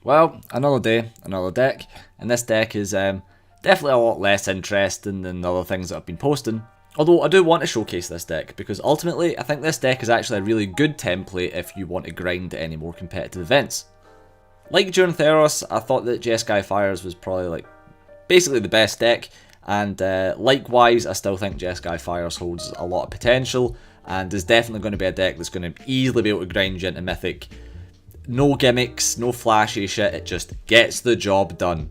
Well, another day, another deck, and this deck is definitely a lot less interesting than the other things that I've been posting. Although I do want to showcase this deck, because ultimately I think this deck is actually a really good template if you want to grind at any more competitive events. Like during Theros, I thought that Jeskai Fires was probably basically the best deck, and likewise I still think Jeskai Fires holds a lot of potential, and is definitely going to be a deck that's going to easily be able to grind you into Mythic. No gimmicks, no flashy shit, it just gets the job done.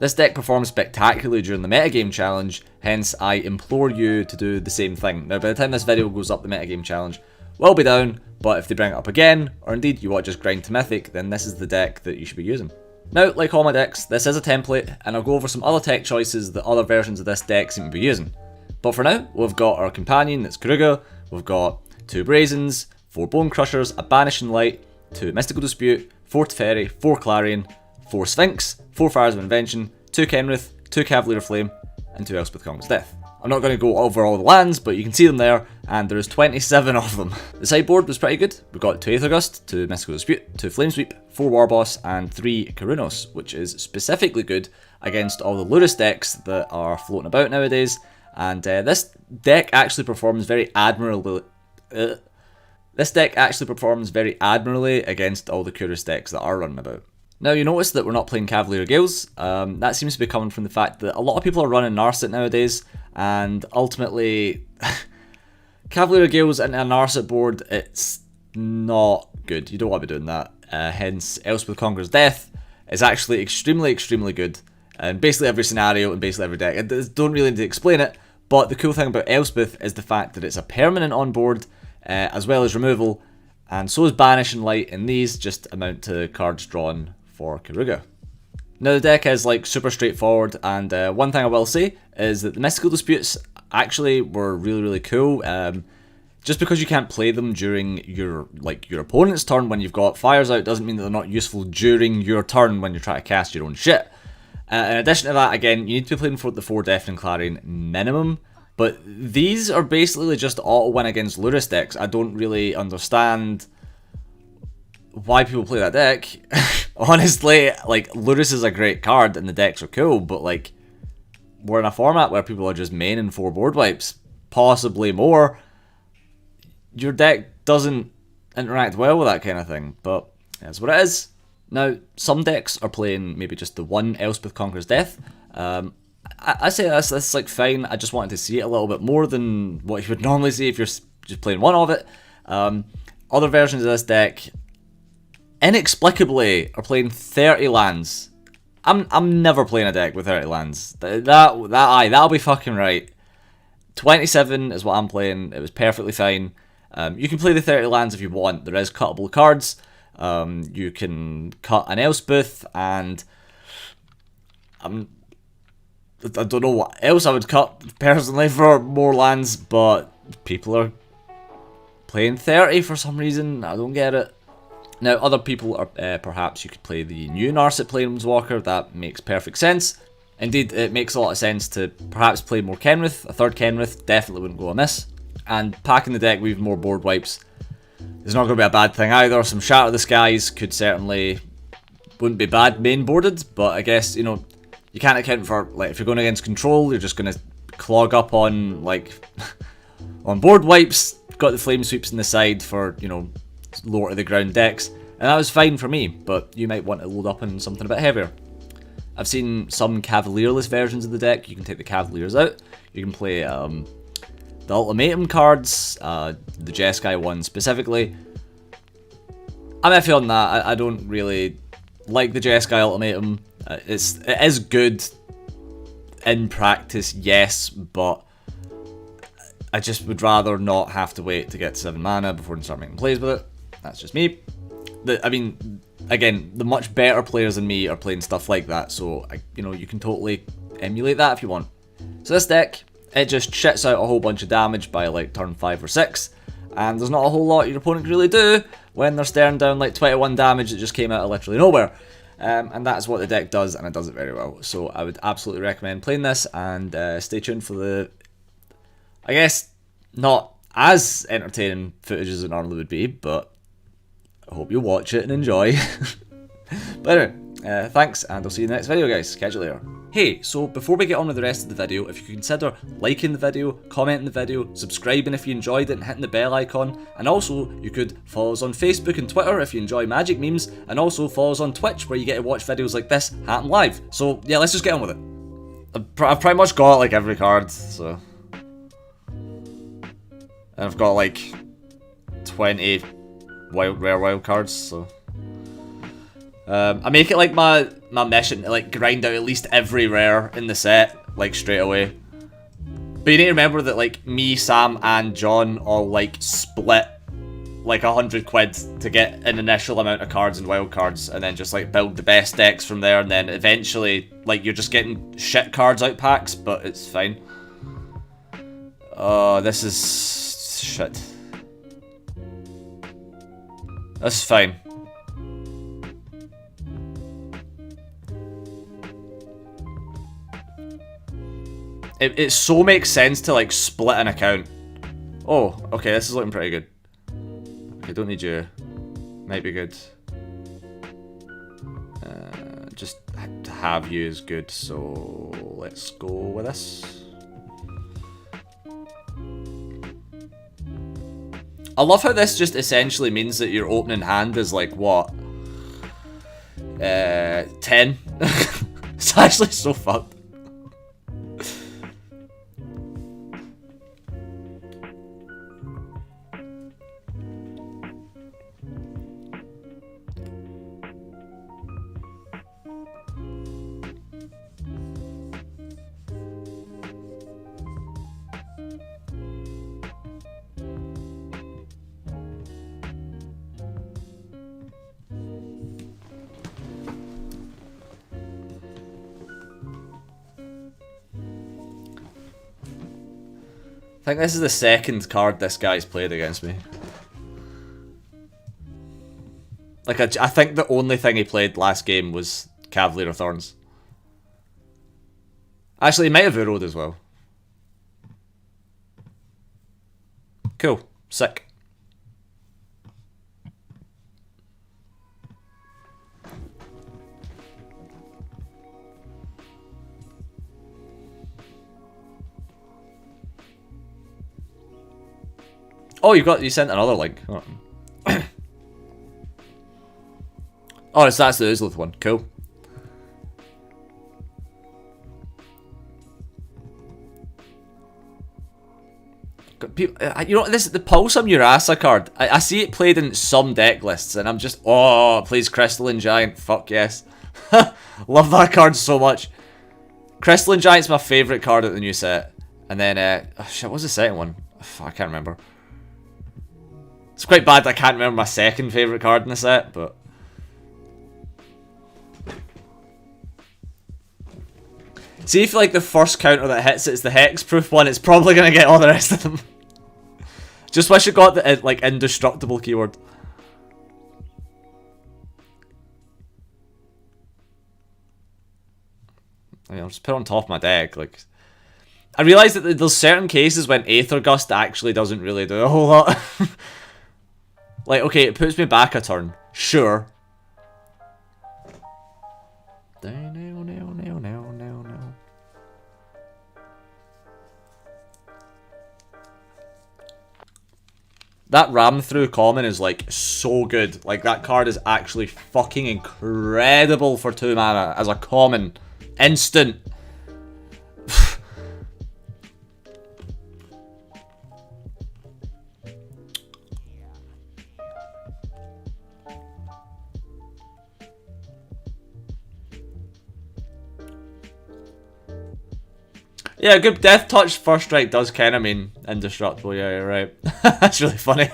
This deck performs spectacularly during the metagame challenge, hence I implore you to do the same thing. Now by the time this video goes up, the metagame challenge will be down, but if they bring it up again, or indeed you want to just grind to Mythic, then this is the deck that you should be using. Now, like all my decks, this is a template, and I'll go over some other tech choices that other versions of this deck seem to be using. But for now, we've got our companion, that's Keruga, we've got 2 Brazens, 4 Bonecrushers, a Banishing Light, 2 Mystical Dispute, 4 Teferi, 4 Clarion, 4 Sphinx, 4 Fires of Invention, 2 Kenrith, 2 Cavalier of Flame, and 2 Elspeth Conquers Death. I'm not going to go over all the lands, but you can see them there, and there's 27 of them. The sideboard was pretty good. We've got 2 Aether Gust, 2 Mystical Dispute, 2 Flame Sweep, 4 Warboss, and 3 Karunos, which is specifically good against all the Lurrus decks that are floating about nowadays, and this deck actually performs very admirably. This deck actually performs very admirably against all the Kurus decks that are running about. Now you notice that we're not playing Cavalier Gales. That seems to be coming from the fact that a lot of people are running Narset nowadays, and ultimately Cavalier Gales into a Narset board, it's not good. You don't want to be doing that. Hence Elspeth Conquers Death is actually extremely good in basically every scenario and basically every deck. I don't really need to explain it, but the cool thing about Elspeth is the fact that it's a permanent on board, as well as removal, and so is Banishing Light, and these just amount to cards drawn for Keruga. Now the deck is super straightforward, and one thing I will say is that the Mystical Disputes actually were really cool. Just because you can't play them during your opponent's turn when you've got fires out doesn't mean that they're not useful during your turn when you're trying to cast your own shit. In addition to that, again, you need to be playing for the 4 Deafening Clarion minimum. But these are basically just auto-win against Lurrus decks. I don't really understand why people play that deck. Honestly, Lurrus is a great card and the decks are cool, but we're in a format where people are just maining 4 board wipes, possibly more. Your deck doesn't interact well with that kind of thing, but that's what it is. Now, some decks are playing maybe just the 1 Elspeth Conquers Death. I say that's fine. I just wanted to see it a little bit more than what you would normally see if you're just playing one of it. Other versions of this deck inexplicably are playing 30 lands. I'm never playing a deck with 30 lands. That'll be fucking right. 27 is what I'm playing. It was perfectly fine. You can play the 30 lands if you want. There is cuttable cards. You can cut an Elspeth, and I don't know what else I would cut personally for more lands, but people are playing 30 for some reason. I don't get it. Now, other people are perhaps you could play the new Narset Planeswalker. That makes perfect sense. Indeed, it makes a lot of sense to perhaps play more Kenrith. A 3rd Kenrith definitely wouldn't go amiss. And packing the deck with more board wipes is not going to be a bad thing either. Some Shatter the Skies wouldn't be bad main boarded, but I guess, you can't account for, if you're going against control, you're just going to clog up on, on board wipes. Got the flame sweeps on the side for, lower to the ground decks. And that was fine for me, but you might want to load up on something a bit heavier. I've seen some Cavalierless versions of the deck. You can take the Cavaliers out. You can play the Ultimatum cards, the Jeskai one specifically. I'm iffy on that. I don't really like the Jeskai Ultimatum. It is good in practice, yes, but I just would rather not have to wait to get 7 mana before I start making plays with it. That's just me. Again, the much better players than me are playing stuff like that, so you can totally emulate that if you want. So this deck, it just shits out a whole bunch of damage by turn 5 or 6, and there's not a whole lot your opponent can really do when they're staring down 21 damage that just came out of literally nowhere. And that's what the deck does, and it does it very well. So I would absolutely recommend playing this, and stay tuned for the, I guess, not as entertaining footage as it normally would be, but I hope you watch it and enjoy. But anyway, Thanks, and I'll see you in the next video, guys. Catch you later. Hey, so before we get on with the rest of the video, if you could consider liking the video, commenting the video, subscribing if you enjoyed it, and hitting the bell icon. And also, you could follow us on Facebook and Twitter if you enjoy magic memes, and also follow us on Twitch where you get to watch videos like this happen live. So yeah, let's just get on with it. I've pretty much got like every card, so... And I've got like 20 rare wild cards, so... I make it like my mission to like grind out at least every rare in the set, like straight away. But you need to remember that like me, Sam, and John all like split like 100 quid to get an initial amount of cards and wild cards, and then just like build the best decks from there, and then eventually like you're just getting shit cards out packs, but it's fine. Oh, this is shit. This is fine. It so makes sense to like split an account. Oh, okay, this is looking pretty good. Okay, don't need you. Might be good. Just to have you is good, so let's go with this. I love how this just essentially means that your opening hand is like, what? 10? It's actually so fucked. I think this is the second card this guy's played against me. Like, I think the only thing he played last game was Cavalier of Thorns. Actually, he might have Uroed as well. Cool. Sick. Oh, you sent another link. Oh, oh, so that's the Ezpz one. Cool. You know, this the Pulsar Murasa card. I see it played in some deck lists, and I'm just, oh, it plays Crystalline Giant. Fuck yes. Love that card so much. Crystalline Giant's my favourite card at the new set. And then, oh shit, what was the second one? I can't remember. It's quite bad I can't remember my second favourite card in the set, but... See if like the first counter that hits it's the hexproof one, it's probably going to get all the rest of them. Just wish it got the like indestructible keyword. I mean, I'll just put it on top of my deck, like... I realise that there's certain cases when Aether Gust actually doesn't really do a whole lot. Like, okay, it puts me back a turn. Sure. That ram through common is like so good. Like that card is actually fucking incredible for 2 mana as a common. Instant. Yeah, good Death Touch First Strike does kind of mean indestructible, yeah, you're right. That's really funny.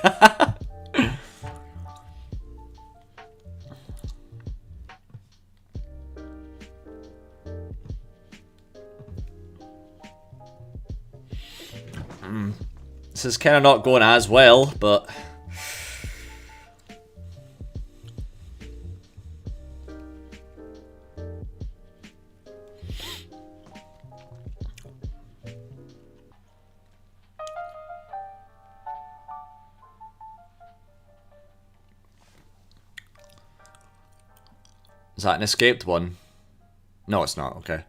This is kind of not going as well, but... Is that an escaped one? No, it's not. Okay.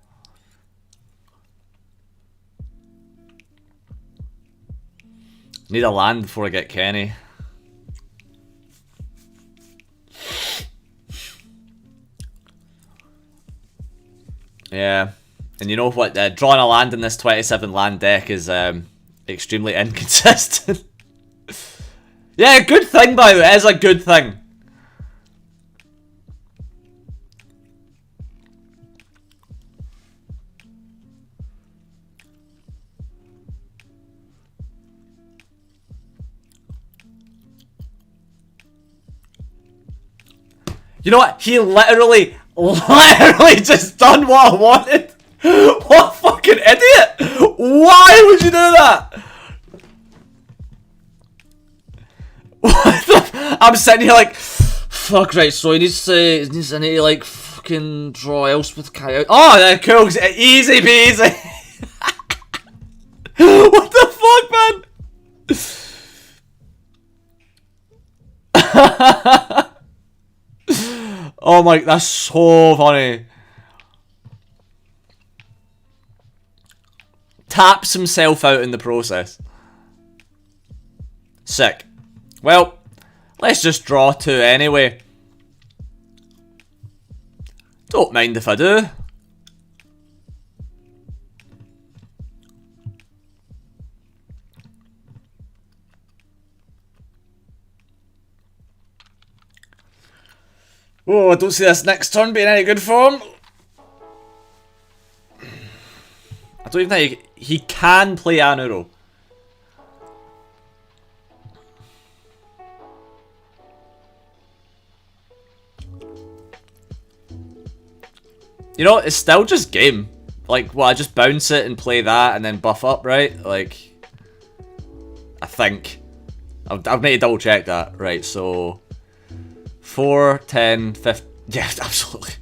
Need a land before I get Kenny. Yeah. And you know what? Drawing a land in this 27 land deck is extremely inconsistent. Yeah, good thing, by the way. It is a good thing. You know what? He literally just done what I wanted. What a fucking idiot! Why would you do that? What the? I'm sitting here like, fuck, right, so he needs to like fucking draw Elspeth Coyote. Oh, yeah, cool, easy peasy. What the fuck, man? Oh my, that's so funny. Taps himself out in the process. Sick. Well, let's just draw 2 anyway. Don't mind if I do. Oh, I don't see this next turn being any good form. I don't even think he can play Anuro. You know, it's still just game. Like, well, I just bounce it and play that and then buff up, right? Like, I think. I'll need to double check that. Right, so 4, 10, 15. Yeah, absolutely.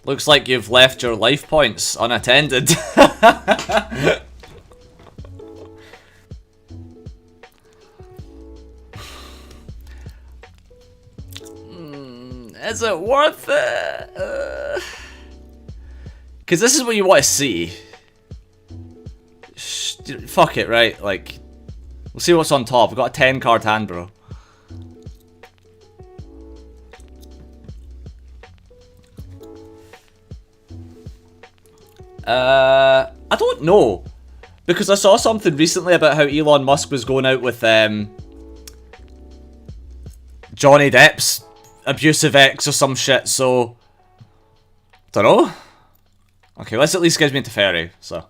Looks like you've left your life points unattended. Is it worth it? Because this is what you want to see. Fuck it, right? Like, we'll see what's on top. We've got a 10 card hand, bro. I don't know, because I saw something recently about how Elon Musk was going out with Johnny Depp's abusive ex or some shit, so don't know. Okay, let's at least get me into Teferi, so.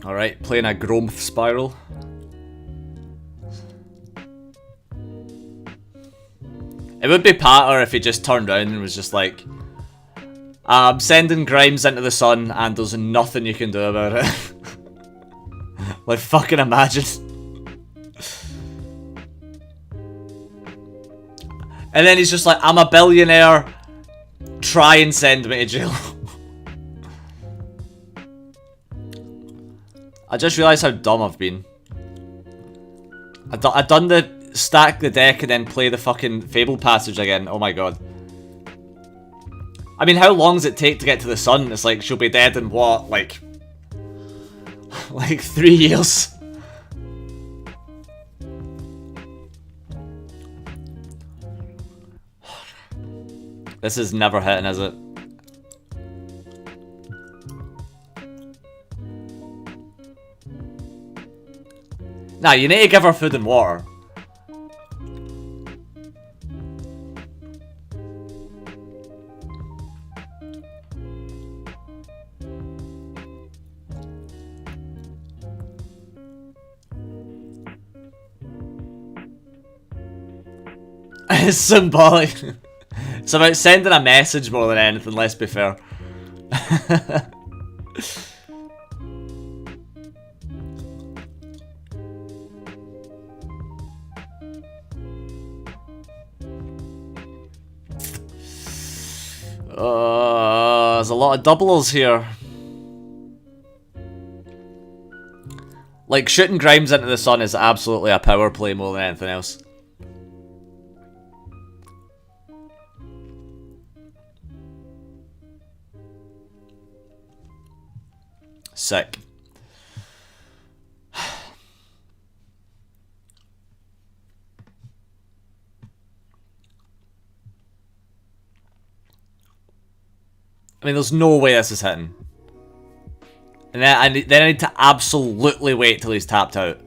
Alright, playing a Gromth Spiral. It would be patter if he just turned around and was just like, I'm sending Grimes into the sun and there's nothing you can do about it. Like, fucking imagine. And then he's just like, I'm a billionaire, try and send me to jail. I just realised how dumb I've been. I done the stack the deck and then play the fucking Fabled Passage again. Oh my god. I mean, how long does it take to get to the sun? It's like, she'll be dead in what, like 3 years? This is never hitting, is it? Nah, you need to give her food and water. It's symbolic. It's about sending a message more than anything, let's be fair. There's a lot of doublers here. Like, shooting Grimes into the sun is absolutely a power play more than anything else. Sick. I mean, there's no way this is hitting. And then I need to absolutely wait till he's tapped out.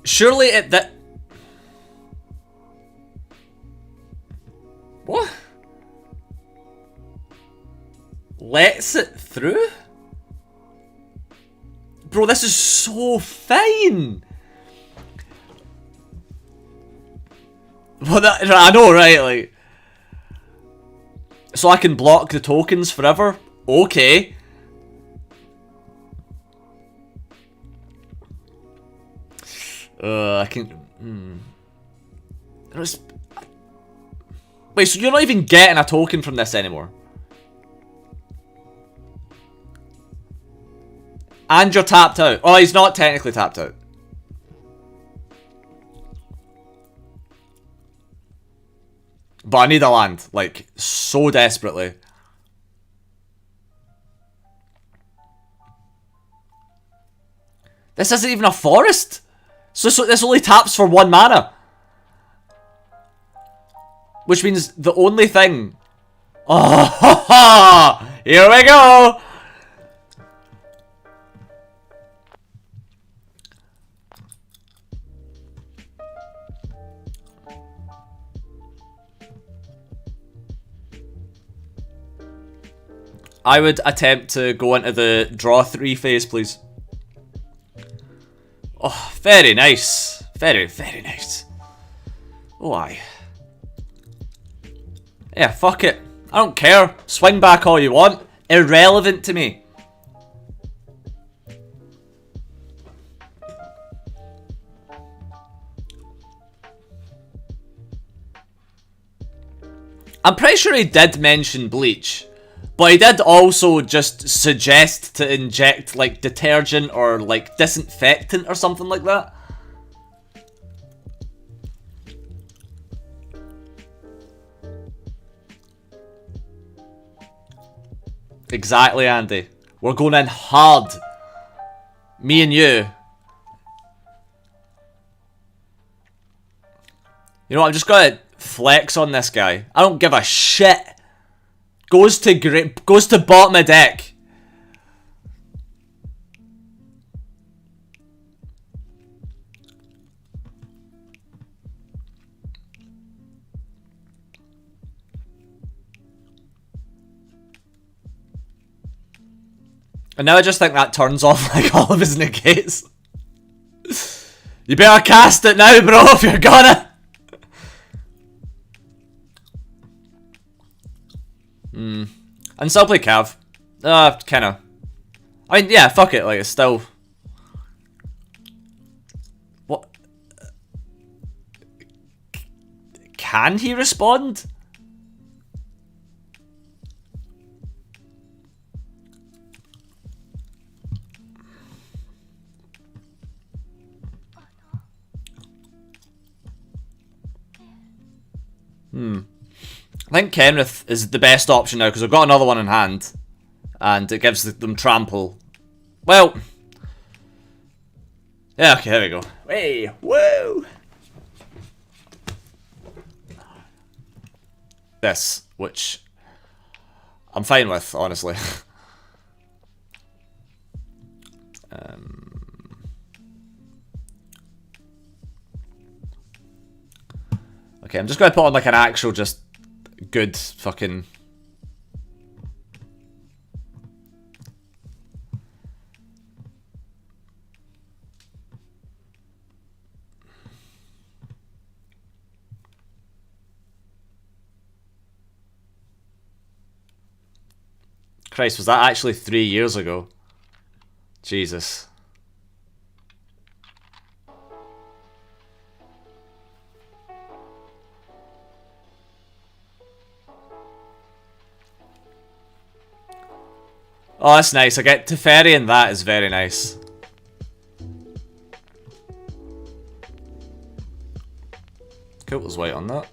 Surely that... What? Lets it through? Bro, this is so fine! Well, I know, right? Like, so I can block the tokens forever? Okay. I can... Wait, so you're not even getting a token from this anymore? And you're tapped out. Oh, he's not technically tapped out. But I need a land, like, so desperately. This isn't even a forest. So this only taps for 1 mana. Which means the only thing... Oh, here we go! I would attempt to go into the draw 3 phase, please. Oh, very nice. Very, very nice. Oh, aye. Yeah, fuck it. I don't care. Swing back all you want. Irrelevant to me. I'm pretty sure he did mention bleach. But he did also just suggest to inject, like, detergent or, like, disinfectant or something like that. Exactly, Andy. We're going in hard. Me and you. You know what, I'm just gonna flex on this guy. I don't give a shit. Goes to bottom of deck. And now I just think that turns off like all of his negates. You better cast it now, bro, if you're gonna. And still play Cav. Kinda. I mean, yeah, fuck it, like, it's still... What? Can he respond? I think Kenrith is the best option now because I've got another one in hand. And it gives them trample. Well. Yeah, okay, there we go. Hey, whoa! This, which I'm fine with, honestly. Okay, I'm just going to put on like an actual just good fucking... Christ, was that actually 3 years ago? Jesus. Oh, that's nice. I get Teferi and that is very nice. Cool, there's white on that.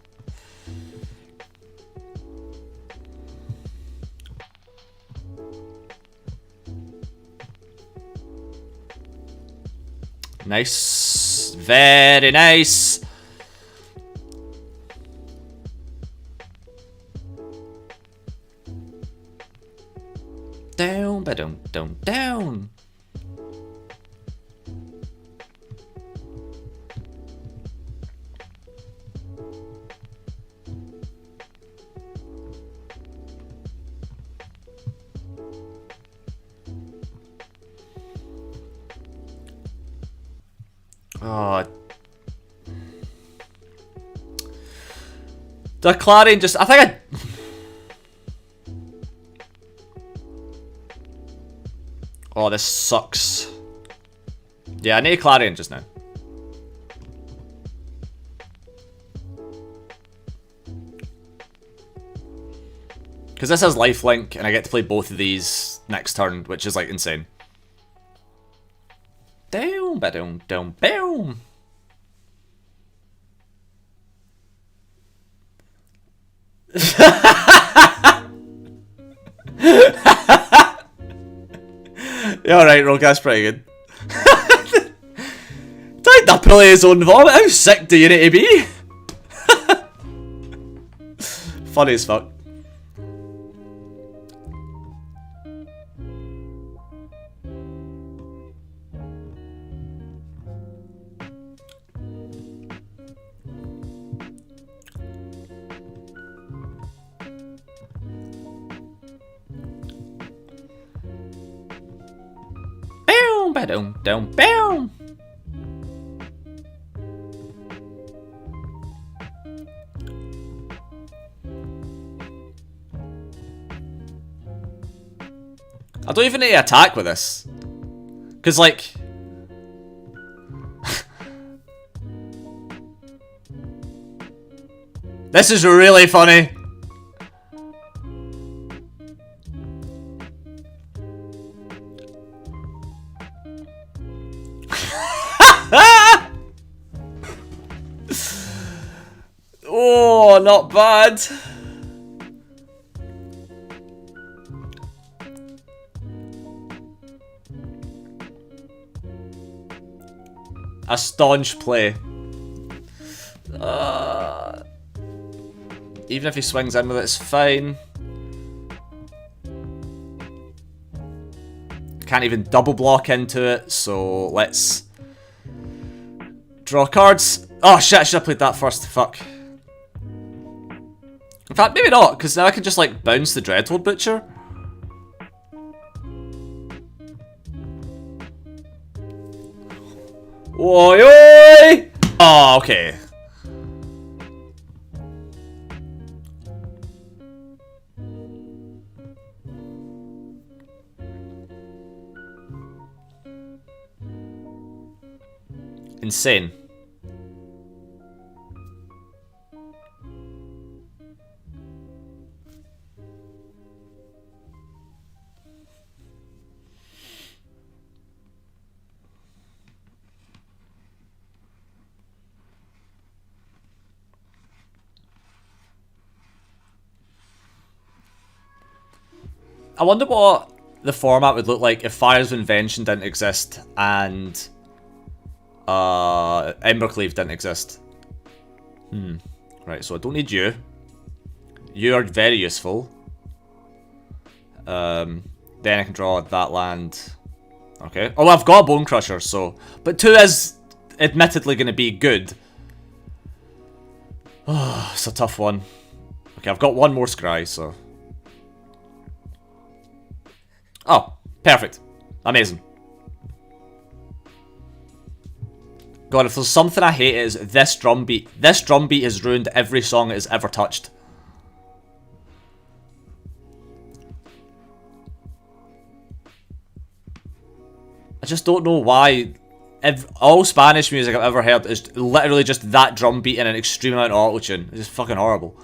Nice. Very nice. Down, ba-dum, down, down. Oh. The Clarion just... I think I... Oh, this sucks. Yeah, I need a Clarion just now. Because this has lifelink, and I get to play both of these next turn, which is, like, insane. Down, ba-down, down, boom. Yeah, alright, Rogue, that's pretty good. Tried to pull his own vomit. How sick do you need to be? Funny as fuck. Boom, down, boom. I don't even need to attack with this. Because, like... this is really funny. Oh, not bad. A staunch play. Even if he swings in with it, it's fine. Can't even double block into it, so let's draw cards. Oh shit, I should have played that first. Fuck. In fact, maybe not, because now I can just like bounce the Dreadhold Butcher. Oi oi! Oh, okay. Insane. I wonder what the format would look like if Fires of Invention didn't exist and Embercleave didn't exist. Right, so I don't need you. You are very useful. Then I can draw that land. Okay. Oh, I've got a Bonecrusher, so... But 2 is admittedly going to be good. Oh, it's a tough one. Okay, I've got one more Scry, so... Oh, perfect. Amazing. God, if there's something I hate, it is this drum beat. This drum beat has ruined every song it has ever touched. I just don't know why. All Spanish music I've ever heard is literally just that drum beat and an extreme amount of auto-tune. It's just fucking horrible.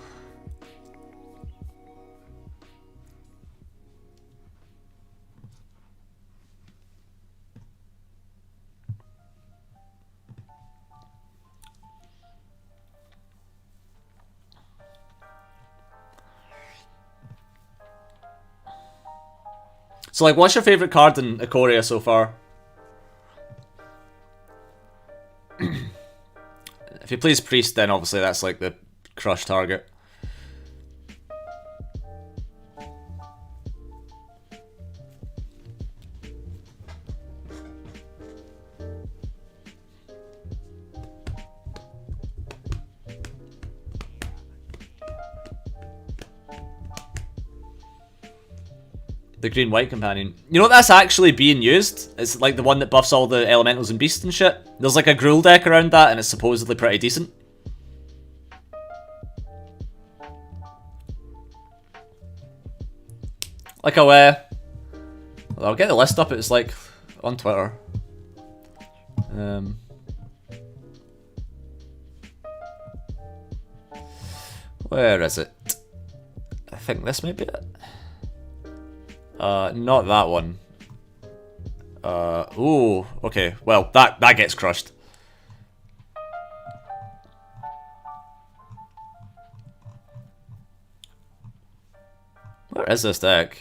So, like, what's your favourite card in Ikoria so far? If he plays Priest, then obviously that's like the crush target. The green-white companion. You know what that's actually being used? It's like the one that buffs all the elementals and beasts and shit. There's like a Gruul deck around that and it's supposedly pretty decent. Like I'll get the list up, it's like on Twitter. Where is it? I think this might be it. Not that one. Ooh, okay. Well, that gets crushed. Where is this deck?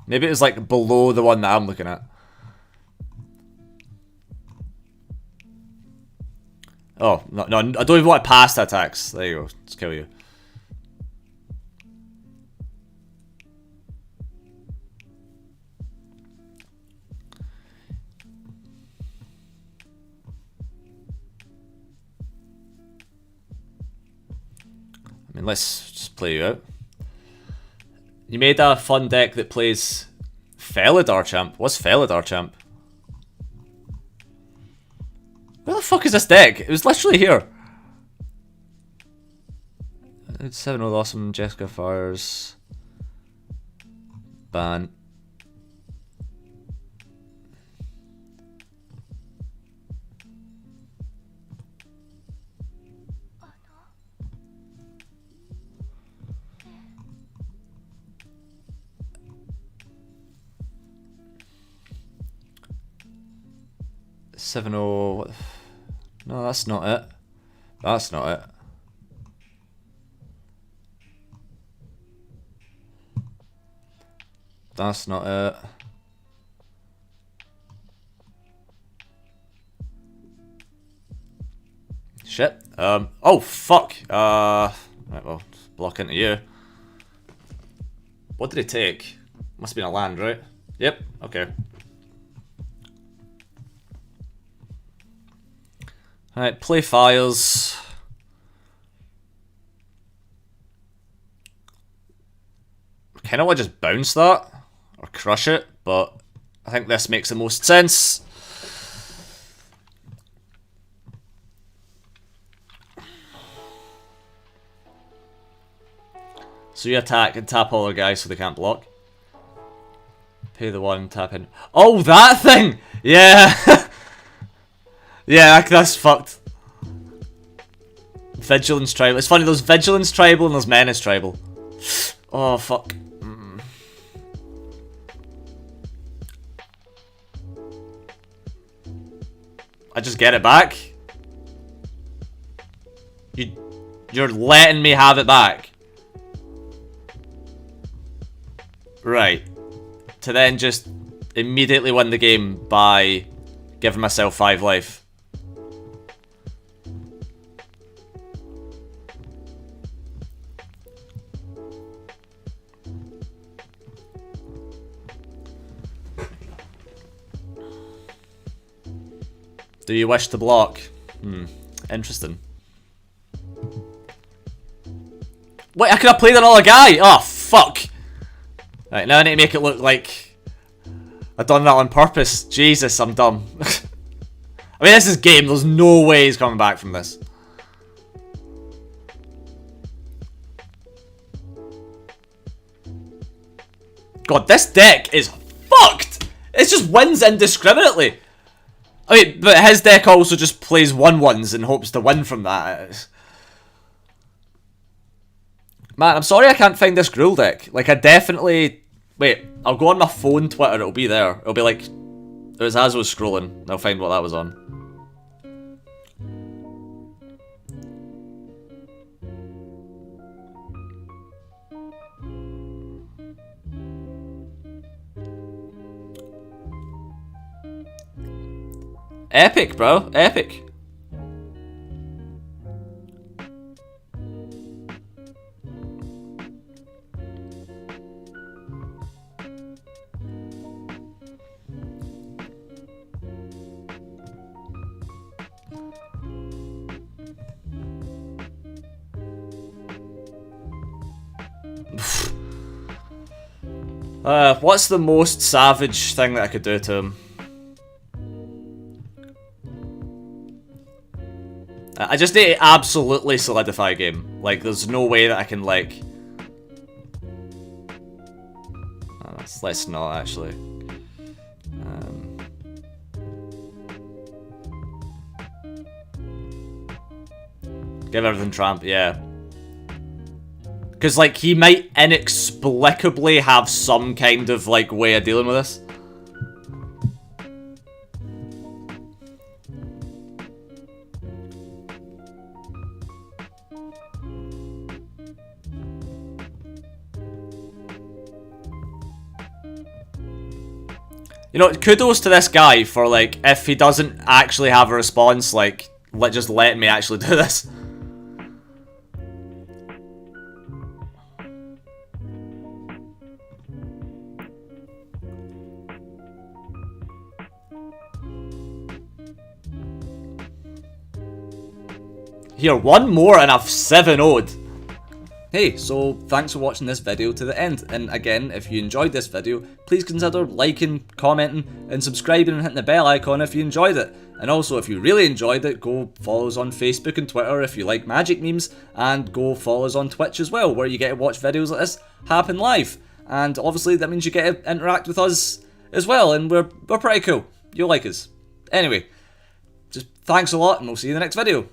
Maybe it was like below the one that I'm looking at. Oh, no, I don't even want to pass the attacks. There you go. Let's kill you. I mean, let's just play you out. You made a fun deck that plays Felid Archamp. What's Felid Archamp? Where the fuck is this deck? It was literally here. It's 7-0 awesome. Jeskai fires. Ban. No, that's not it. That's not it. That's not it. Shit. Oh fuck. Right, well, block into you. What did he take? Must have been a land, right? Yep. Okay. Alright, play Fires. Kind of want to just bounce that or crush it, but I think this makes the most sense. So you attack and tap all our guys so they can't block. Pay the one, tap in. Oh, that thing! Yeah! Yeah, that's fucked. Vigilance Tribal. It's funny, there's Vigilance Tribal and there's Menace Tribal. Oh, fuck. I just get it back? You're letting me have it back? Right. To then just immediately win the game by giving myself 5 life. Do you wish to block? Interesting. Wait, I could have played another guy! Oh, fuck! Right, now I need to make it look like I've done that on purpose. Jesus, I'm dumb. I mean, this is game. There's no way he's coming back from this. God, this deck is fucked! It just wins indiscriminately. I mean, but his deck also just plays 1/1s and hopes to win from that. Man, I'm sorry I can't find this Gruul deck. Like, I definitely... Wait, I'll go on my phone Twitter, it'll be there. It'll be like... It was as I was scrolling. I'll find what that was on. Epic, bro. Epic. What's the most savage thing that I could do to him? I just need to absolutely solidify a game. Like, there's no way that I can, like... let's not, actually. Give everything tramp, yeah. Because, like, he might inexplicably have some kind of, like, way of dealing with this. You know, kudos to this guy for, like, if he doesn't actually have a response, like, just let me actually do this. Here, one more and I've 7-0'd. Hey, so thanks for watching this video to the end, and again, if you enjoyed this video, please consider liking, commenting, and subscribing and hitting the bell icon if you enjoyed it. And also, if you really enjoyed it, go follow us on Facebook and Twitter if you like magic memes, and go follow us on Twitch as well, where you get to watch videos like this happen live. And obviously, that means you get to interact with us as well, and we're pretty cool. You'll like us. Anyway, just thanks a lot, and we'll see you in the next video.